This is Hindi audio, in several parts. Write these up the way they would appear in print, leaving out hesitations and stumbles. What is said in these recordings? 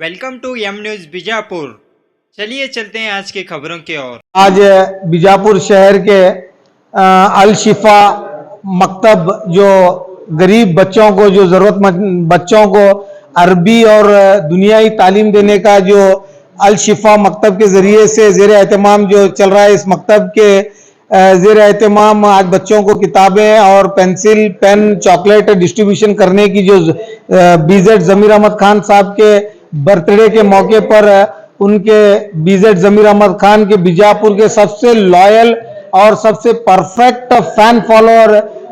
Welcome to M news Bijapur. चलिए चलते हैं आज की खबरों की ओर। आज बीजापुर शहर के अल शिफा मकतब जो गरीब बच्चों को, जो जरूरतमंद बच्चों को अरबी और दुनियाई तालीम देने का जो अल शिफा मकतब के जरिए से जेर एहतमाम जो चल रहा है, इस मकतब के जेर एहतमाम आज बच्चों को किताबें और पेंसिल, पेन, चॉकलेट डिस्ट्रीब्यूशन करने की जो बीजेड जमीर अहमद खान साहब के बर्थडे के मौके पर उनके बीजेड जमीर अहमद खान के बीजापुर के सबसे लॉयल और सबसे परफेक्ट फैन फॉलोअर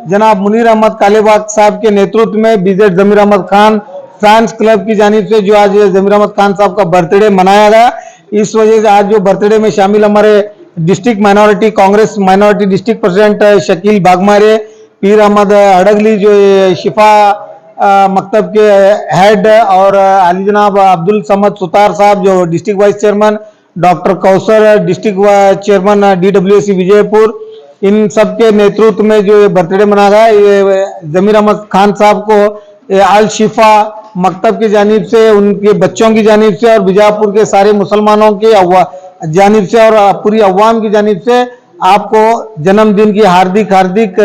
जनाब मुनीर अहमद कालेबाग साहब के नेतृत्व में बीजेड जमीर अहमद खान फैंस क्लब की जानिब से जो आज जमीर अहमद खान साहब का बर्थडे मनाया गया। इस वजह से आज जो बर्थडे में शामिल हमारे district minority Congress minority district president Shakeel Bagmare, पीर अहमद अड़गली जो शिफा मकतब के हेड, और अली जनाब अब्दुल समद सुतार साहब जो district vice chairman, doctor Kausar district chairman DWC Vijayapur, इन सब के नेतृत्व में जो बर्थडे मनाया गया। ये जमीर अहमद खान साहब को अल शिफा मकतब की जानिब से, उनके बच्चों की जानिब से और बीजापुर के सारे मुसलमानों की जानिब से और पूरी अवाम की जानिब से आपको जन्मदिन की हार्दिक हार्दिक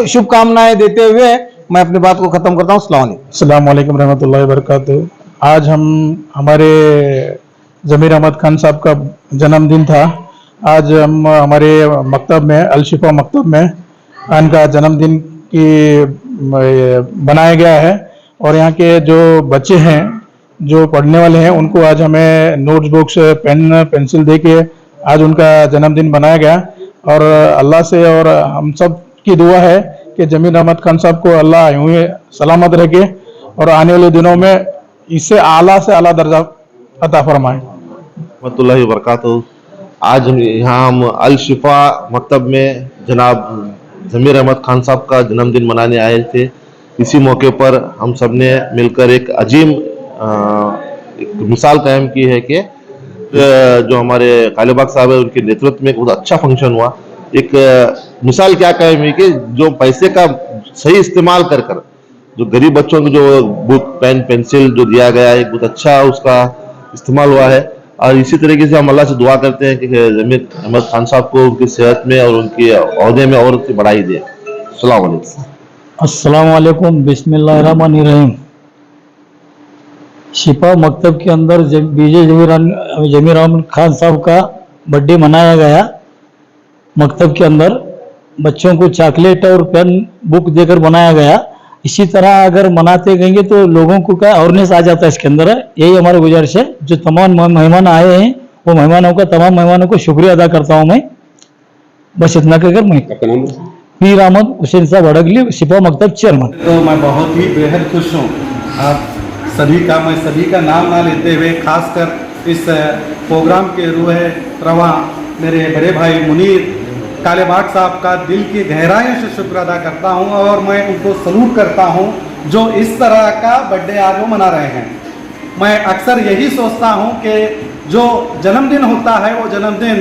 शुभकामनाएं देते हुए मैं अपनी बात को खत्म करता हूँ। अस्सलाम वालेकुम रहमतुल्लाहि व बरकातुहू। आज हमारे जमीर अहमद खान साहब का जन्मदिन था। आज हम हमारे मकतब में, अल शिफा मकतब में इनका जन्मदिन की बनाया गया है और यहाँ के जो बच्चे हैं, जो पढ़ने वाले हैं, उनको आज हमें नोट्स बुक्स, पेन, पेंसिल दे के आज उनका जन्मदिन बनाया गया। और अल्लाह से और हम सब की दुआ है कि जमीर अहमद खान साहब को अल्लाह यूं ही सलामत रखे और आने वाले दिनों में इससे आला से आला दर्जा अता फरमाए। रहमतुल्लाहि व बरकातुहू। आज यहाँ हम अल शिफा मकतब में जनाब जमीर अहमद खान साहब का जन्मदिन मनाने आए थे। इसी मौके पर हम सब ने मिलकर एक अजीम एक मिसाल कायम की है कि जो हमारे कालेबाग साहब है, उनके नेतृत्व में एक बहुत अच्छा फंक्शन हुआ। एक मिसाल क्या कायम हुई कि जो पैसे का सही इस्तेमाल कर कर जो गरीब बच्चों को जो बुक, पेन, पेंसिल जो दिया गया है, एक बहुत अच्छा उसका इस्तेमाल हुआ है। और इसी तरीके से हम अल्लाह से दुआ करते हैं कि जमीर अहमद खान साहब को उनकी सेहत में और उनकी ओहदे में और बढ़ाई दे। अस्सलाम वालेकुम, बिस्मिल्लाहिर्रहमानिर्रहीम। शिफा मकतब के अंदर जमीर अहमद खान साहब का बर्थडे मनाया गया। मकतब के अंदर बच्चों को चॉकलेट और पेन, बुक देकर बनाया गया। इसी तरह अगर मनाते गएंगे तो लोगों को क्या अवेयरनेस आ जाता है इसके अंदर। यही हमारी गुजारिश है। जो तमाम मेहमान आए हैं, वो मेहमानों का, तमाम मेहमानों को शुक्रिया अदा करता हूँ मैं। बस इतना कहकर मैं पीर अहमद हुसैन साहब अड़गली, शिफा मकतब चेयरमैन। तो मैं बहुत ही बेहद खुश हूँ। आप मैं सभी का नाम ना लेते हुए, खासकर इस प्रोग्राम के रूह रवा मेरे बड़े भाई मुनीर कालेबाग साहब का दिल की गहराइयों से शुक्र अदा करता हूं और मैं उनको सलूट करता हूं जो इस तरह का बर्थडे आज वो मना रहे हैं। मैं अक्सर यही सोचता हूं कि जो जन्मदिन होता है वो जन्मदिन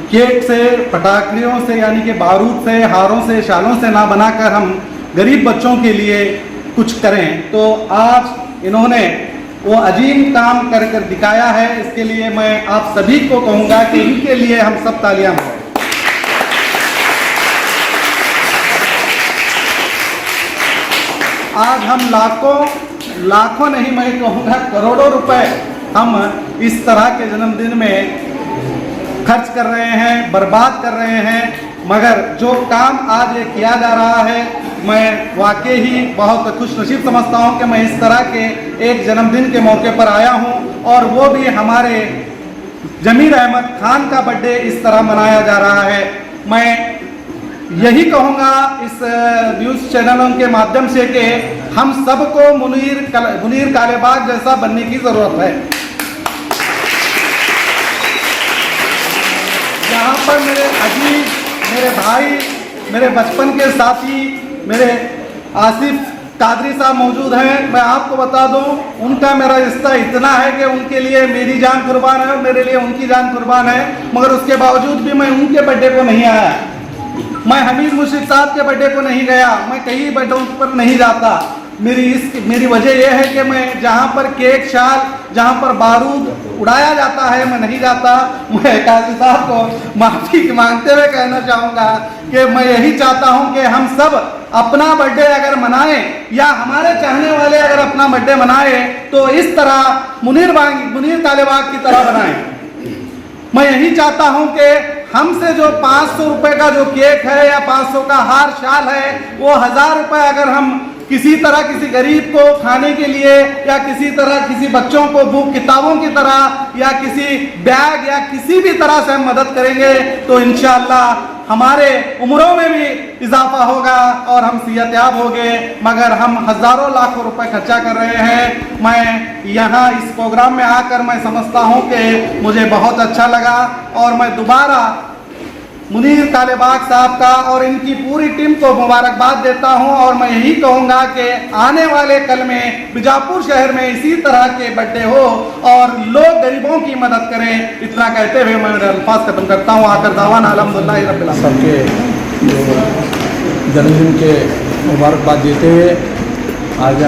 केक से, पटाखियों से, यानी कि बारूद से, हारों से, शालों से ना बनाकर हम गरीब बच्चों के लिए कुछ करें। तो आज इन्होंने वो अजीम काम कर कर दिखाया है। इसके लिए मैं आप सभी को कहूँगा कि इनके लिए हम सब तालियां बजाएं। आज हम लाखों नहीं, मैं कहूँगा करोड़ों रुपए हम इस तरह के जन्मदिन में खर्च कर रहे हैं, बर्बाद कर रहे हैं। मगर जो काम आज ये किया जा रहा है, मैं वाकई ही बहुत खुशनसीब समझता हूँ कि मैं इस तरह के एक जन्मदिन के मौके पर आया हूँ और वो भी हमारे जमीर अहमद खान का बर्थडे इस तरह मनाया जा रहा है। मैं यही कहूँगा इस न्यूज़ चैनलों के माध्यम से कि हम सबको मुनीर कालेबाग जैसा बनने की ज़रूरत है। यहाँ पर मेरे अजीज, मेरे भाई, मेरे बचपन के साथी, मेरे आसिफ कादरी साहब मौजूद हैं। मैं आपको बता दूं, उनका मेरा रिश्ता इतना है कि उनके लिए मेरी जान कुर्बान है और मेरे लिए उनकी जान कुर्बान है। मगर उसके बावजूद भी मैं उनके बर्थडे को नहीं आया। मैं हमीद मुर्शिद साहब के बर्थडे को नहीं गया, मैं कई बर्थडों पर नहीं जाता। मेरी वजह यह है कि मैं जहाँ पर केक शाल, जहाँ पर बारूद उड़ाया जाता है, मैं नहीं जाता। मैं काजी साहब को माफ़ी मांगते हुए कहना चाहूँगा कि मैं यही चाहता हूँ कि हम सब अपना बर्थडे अगर मनाएं या हमारे चाहने वाले अगर अपना बर्थडे मनाएं तो इस तरह मुनीर कालेबाग की तरह बनाएं। मैं यही चाहता हूं कि हमसे जो 500 रुपए का जो केक है या 500 का हार शाल है, वो 1000 रुपए अगर हम किसी तरह किसी गरीब को खाने के लिए या किसी तरह किसी बच्चों को बुक किताबों की तरह या किसी बैग या किसी भी तरह से हम मदद करेंगे तो इंशाअल्लाह हमारे उम्रों में भी इजाफा होगा और हम सेहतयाब होंगे। मगर हम हज़ारों लाखों रुपए खर्चा कर रहे हैं। मैं यहाँ इस प्रोग्राम में आकर मैं समझता हूँ कि मुझे बहुत अच्छा लगा और मैं दोबारा मुनीर कालेबाग साहब का और इनकी पूरी टीम को मुबारकबाद देता हूं और मैं यही कहूंगा कि आने वाले कल में बीजापुर शहर में इसी तरह के बर्थडे हो और लोग गरीबों की मदद करें। इतना कहते हुए मैं मेरे अल्फाज खत्म करता हूं। आकर दावान अल्हम्दुलिल्लाह रब्बिल आलमीन। सबके जन्मदिन के मुबारकबाद देते हुए आज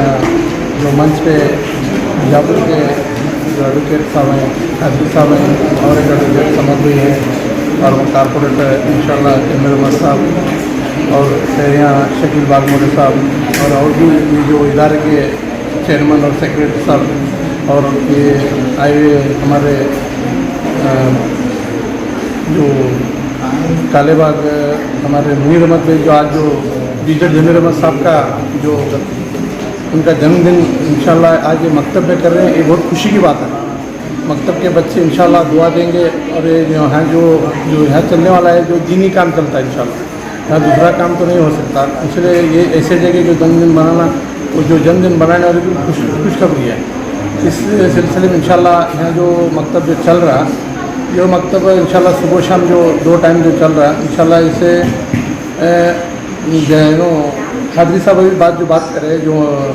जो मंच पे बीजापुर के जो एडवोकेट साहब हैं, काजी साहब हैं और एक एडवोकेट समझ भी है और कारपोरेटर इंशाल्लाह जमीर अहमद साहब और यहाँ शकील बागमोले साहब और भी ये जो इदारे के चेयरमैन और सेक्रेटरी साहब और ये आए हुए हमारे जो कालेबाग हमारे मुनीर अहमद भाई जो आज जो बीजर जमीर अहमद साहब का जो उनका जन्मदिन इंशाल्लाह आज ये मकतब में कर रहे हैं, ये बहुत खुशी की बात है। मकतब के बच्चे इंशाल्लाह दुआ देंगे और ये यहाँ जो यहाँ चलने वाला है जो दीनी काम चलता है इंशाल्लाह, यहाँ दूसरा काम तो नहीं हो सकता। इसलिए ये ऐसे जगह जो जन्मदिन बनाना और जो जन्मदिन बनाने वाले की खुशखबरी है। इस सिलसिले में इंशाल्लाह यहाँ जो मकतब जो चल रहा जो मकतब इंशाल्लाह सुबह शाम जो 2 टाइम जो चल रहा है इंशाल्लाह इसे जो खादरी साहब अभी बात करें जो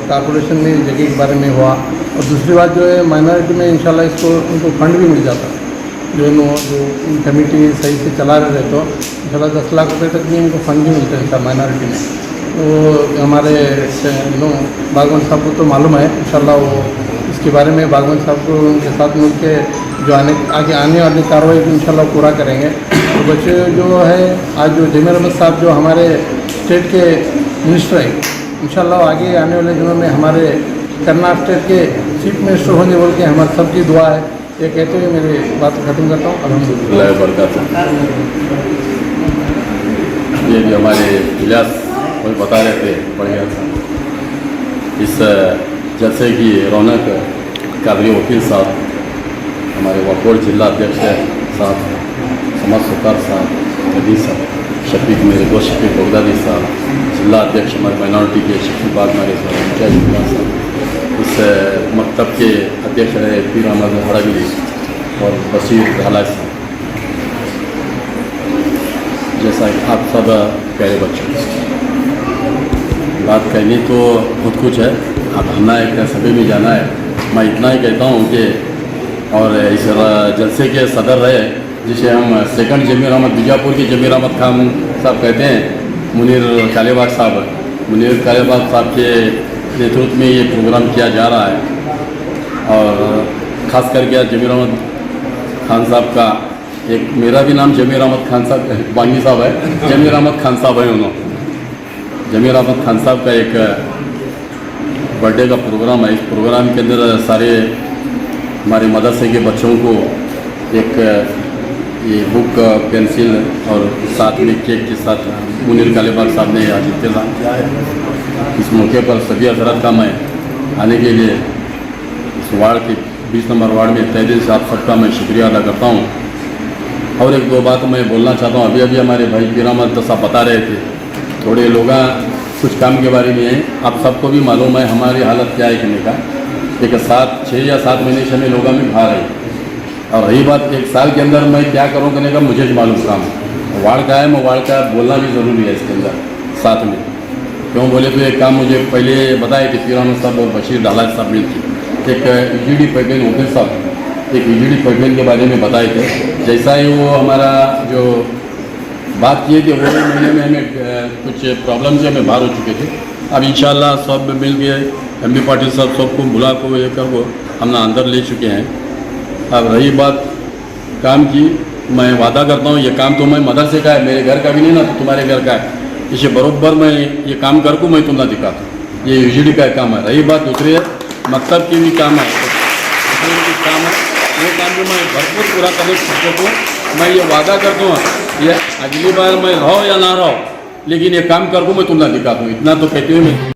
कारपोरेशन में जगह के बारे में हुआ और दूसरी बात जो है माइनॉरिटी में इंशाल्लाह इसको उनको फंड भी मिल जाता जो कमेटी सही से चला रहे तो इंशाल्लाह 10 लाख रुपए तक भी इनको फंड भी मिलते हैं माइनॉरिटी में। तो हमारे बागवान साहब को तो मालूम है इंशाल्लाह वो इसके बारे में बागवान साहब को उनके साथ मिलकर जो आगे आने वाली कार्रवाई को इंशाल्लाह पूरा करेंगे। तो बच्चे जो है आज जो जमीर अहमद साहब जो हमारे स्टेट के मिनिस्टर है इंशाल्लाह आगे आनेवाले दिनों में हमारे कर्नाटक स्टेट के चीफ मिनिस्टर होने बोल के हमारे सबकी दुआ है। ये कहते हुए मेरी बात खत्म करता हूँ। अल्हम्दुलिल्लाह बरकत। ये भी हमारे इलियास कोई बता रहे थे बढ़िया था इस जलसे की रौनक कादरी वकील साहब, हमारे वकोड़ जिला अध्यक्ष साहब, समझ सुतार साहब, नदी साहब, शफीक मेरे दोस्त शफीक बगदादी साहब, जिला अध्यक्ष हमारे माइनॉरिटी के शफीक बागमारी साहब, मुजाहिद साहब, इस मकतब के अध्यक्ष रहे पीर अहमद हड़वी और बशीर ढाला साहब, जैसा कि आप सब प्यारे बच्चों बात कहनी तो बहुत कुछ है, अब आना है सभी में जाना है। मैं इतना ही कहता हूँ कि और इस जलसे के सदर रहे जिसे हम सेकंड जमीर अहमद बीजापुर के जमीर अहमद खान साहब कहते हैं, मुनीर कालेबाग साहब। मुनीर कालेबाग साहब के नेतृत्व में ये प्रोग्राम किया जा रहा है और ख़ास करके जमीर अहमद खान साहब का एक मेरा भी नाम जमीर अहमद खान साहब बांगी साहब है, जमीर अहमद खान साहब है उन्होंने। जमीर अहमद खान साहब का एक बर्थडे का प्रोग्राम है। इस प्रोग्राम के अंदर सारे हमारे मदरसे के बच्चों को एक ये बुक पेंसिल और साथ में केक के साथ मुनीर कालेबाग साहब ने आज इंतज़ाम किया है। इस मौके पर सभी हजरत का मैं आने के लिए इस वार्ड के 20 नंबर वार्ड में तहे दिल से आप सबका मैं शुक्रिया अदा करता हूँ। और एक दो बात मैं बोलना चाहता हूँ। अभी हमारे भाई पीर अहमद साहब बता रहे थे, थोड़े लोग कुछ काम के बारे में है, आप सबको भी मालूम है हमारी हालत क्या है कहने का। एक 6 या 7 महीने से हमें लोगों में बाहर आई और रही बात 1 साल के अंदर मैं क्या करूँ कहने का मुझे मालूम काम वार्ड का है। मैं वार्ड का बोलना भी ज़रूरी है इसके अंदर साथ में, क्यों बोले तो एक काम मुझे पहले बताए थे पीर अहमद साहब और बशीर ढाला साहब मिलकर एक EGD पाइपलाइन वकील साहब एक EGD पाइपलाइन के बारे में बताए थे। जैसा ही वो हमारा जो बात किए थे वो महीने में हमें कुछ प्रॉब्लम से हमें बाहर हो चुके थे। अब इंशाल्लाह सब मिल के MP पाटिल साहब सबको बुला को ये कर को हमने अंदर ले चुके हैं। अब रही बात काम की, मैं वादा करता हूँ ये काम तो मैं मदरसे का है, मेरे घर का भी नहीं ना, तो तुम्हारे घर का है। इसे बरोबर मैं ये काम कर को मैं तुम्हें दिखाता हूँ। ये UGD का काम है। रही बात दूसरी है मकतब की भी काम है, काम है, वो काम भी मैं भरपूर पूरा करने की कोशिश हूँ। मैं ये वादा करता हूँ ये अगली बार मैं रहो या ना रहो, लेकिन ये काम कर को मैं तुम्हें दिखाता हूँ, इतना तो कहते हुए मैं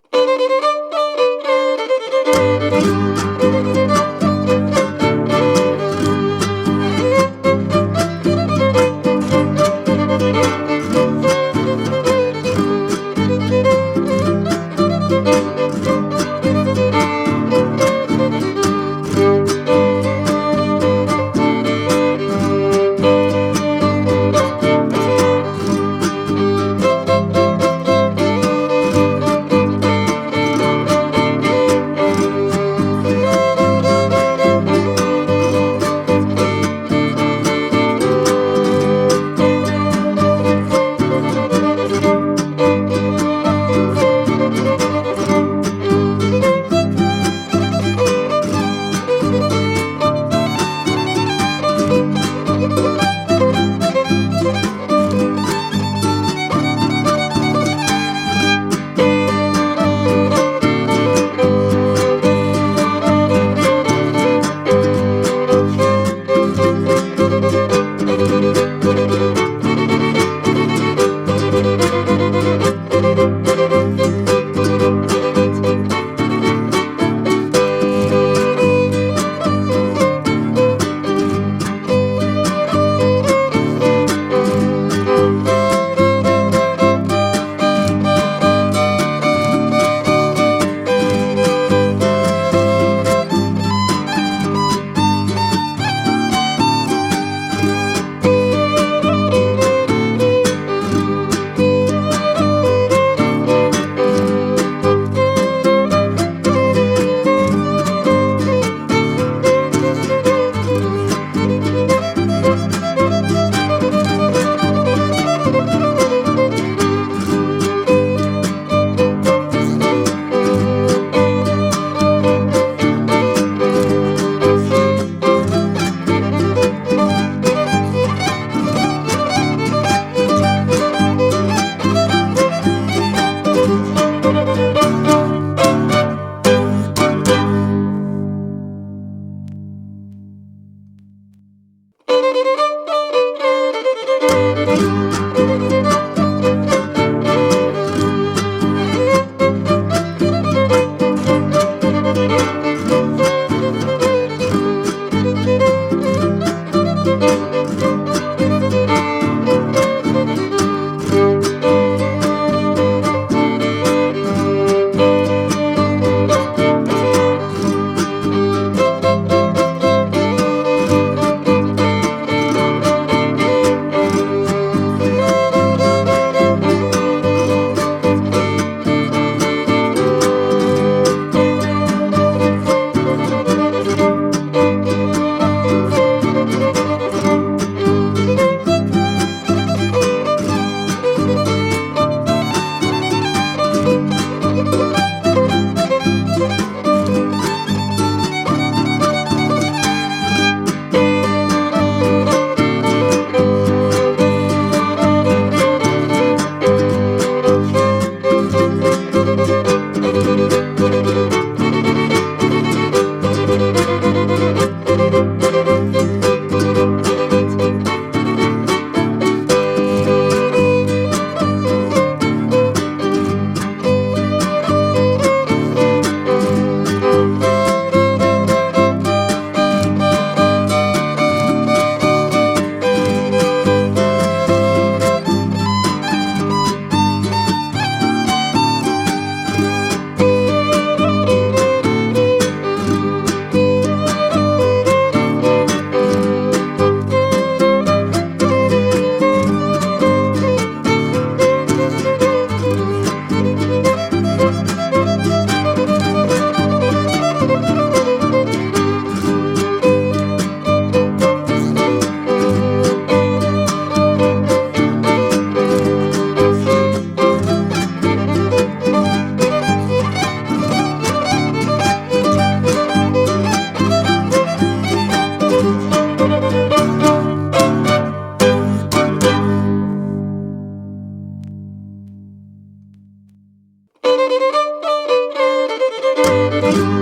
है।